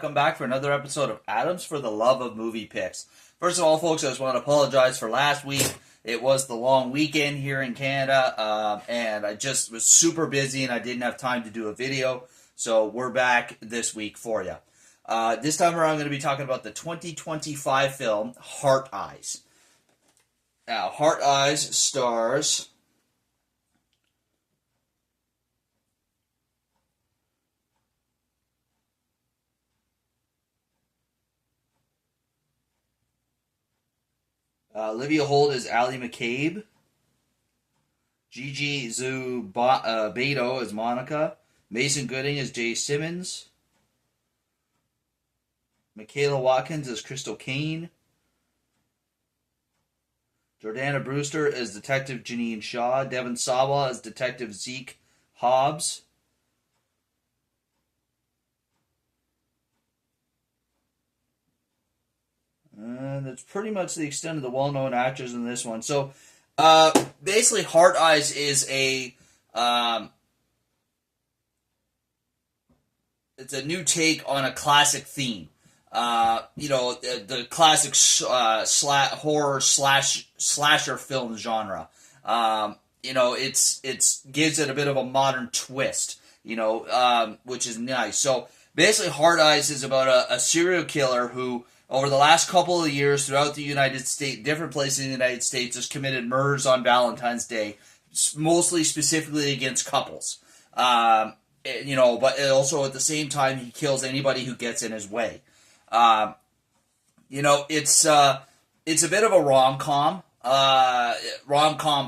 welcome back for another episode of Adams for the Love of Movie Picks. First of all, folks, I just want to apologize for last week. It was the long weekend here in Canada, and I just was super busy and I didn't have time to do a video, so we're back this week for you. This time around, I'm going to be talking about the 2025 film Heart Eyes. Now, Heart Eyes stars Olivia Holt as Ally McCabe. Gigi Beto as Monica. Mason Gooding as Jay Simmons. Michaela Watkins as Crystal Kane. Jordana Brewster as Detective Janine Shaw. Devon Sawa as Detective Zeke Hobbs. And that's pretty much the extent of the well-known actors in this one. So, basically, Heart Eyes is it's a new take on a classic theme. The classic horror slasher film genre. It's gives it a bit of a modern twist. Which is nice. So basically, Heart Eyes is about a serial killer who, over the last couple of years, throughout the United States, different places in the United States, has committed murders on Valentine's Day, mostly specifically against couples. But also at the same time, he kills anybody who gets in his way. It's a bit of a rom-com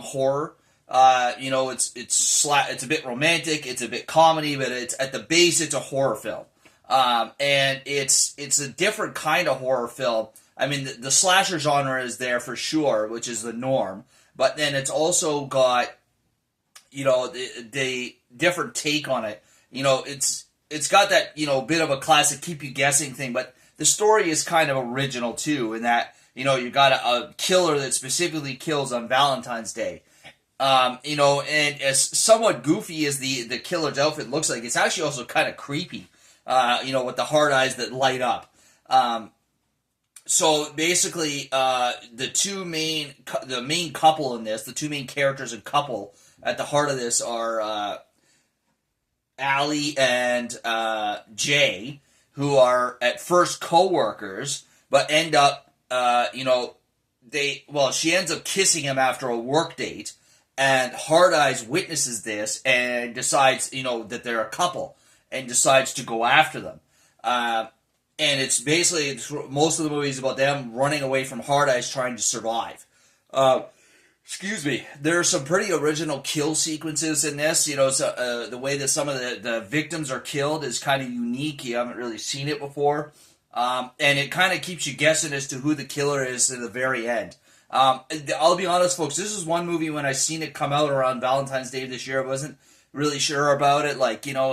horror. It's a bit romantic, it's a bit comedy, but it's at the base, it's a horror film. And it's a different kind of horror film. I mean, the slasher genre is there for sure, which is the norm, but then it's also got, the different take on it. It's got that, bit of a classic keep you guessing thing, but the story is kind of original too, in that, you got a killer that specifically kills on Valentine's Day. And as somewhat goofy as the killer's outfit looks like, it's actually also kind of creepy. With the heart eyes that light up. So basically, the main couple in this, the two main characters and couple at the heart of this are Allie and Jay, who are at first co-workers, but end up, she ends up kissing him after a work date, and Heart Eyes witnesses this and decides, that they're a couple, and decides to go after them. And it's basically, most of the movie is about them running away from Heart Eyes trying to survive. There are some pretty original kill sequences in this. The way that some of the victims are killed is kind of unique. You haven't really seen it before. And it kind of keeps you guessing as to who the killer is to the very end. I'll be honest, folks, this is one movie when I seen it come out around Valentine's Day this year, I wasn't really sure about it,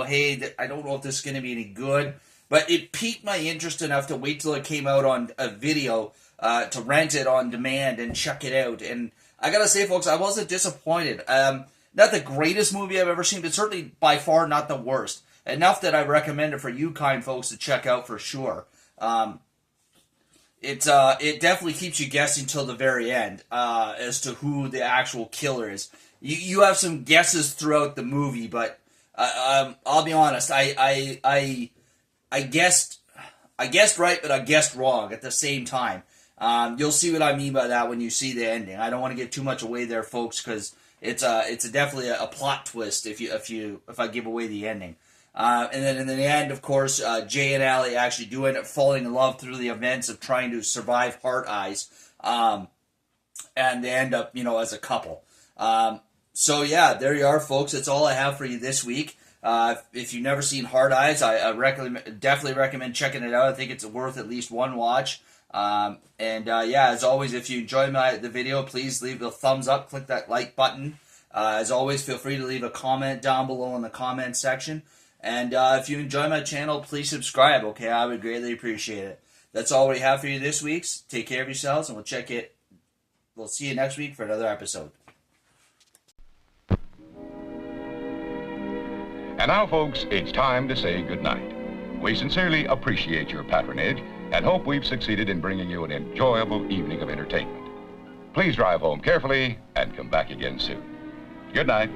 hey, I don't know if this is going to be any good, but it piqued my interest enough to wait till it came out on a video, to rent it on demand and check it out, and I gotta say, folks, I wasn't disappointed. Not the greatest movie I've ever seen, but certainly by far not the worst. Enough that I recommend it for you kind folks to check out for sure. It definitely keeps you guessing till the very end, as to who the actual killer is. You have some guesses throughout the movie, but I'll be honest. I guessed right, but I guessed wrong at the same time. You'll see what I mean by that when you see the ending. I don't want to give too much away there, folks, because it's definitely a plot twist if I give away the ending. And then in the end, of course, Jay and Allie actually do end up falling in love through the events of trying to survive Heart Eyes, and they end up, as a couple. So yeah, there you are, folks. That's all I have for you this week. If you've never seen Heart Eyes, I definitely recommend checking it out. I think it's worth at least one watch. As always, if you enjoyed the video, please leave a thumbs up, click that like button. As always, feel free to leave a comment down below in the comment section. And if you enjoy my channel, please subscribe, okay? I would greatly appreciate it. That's all we have for you this week. Take care of yourselves, and we'll see you next week for another episode. And now, folks, it's time to say goodnight. We sincerely appreciate your patronage and hope we've succeeded in bringing you an enjoyable evening of entertainment. Please drive home carefully and come back again soon. Good night.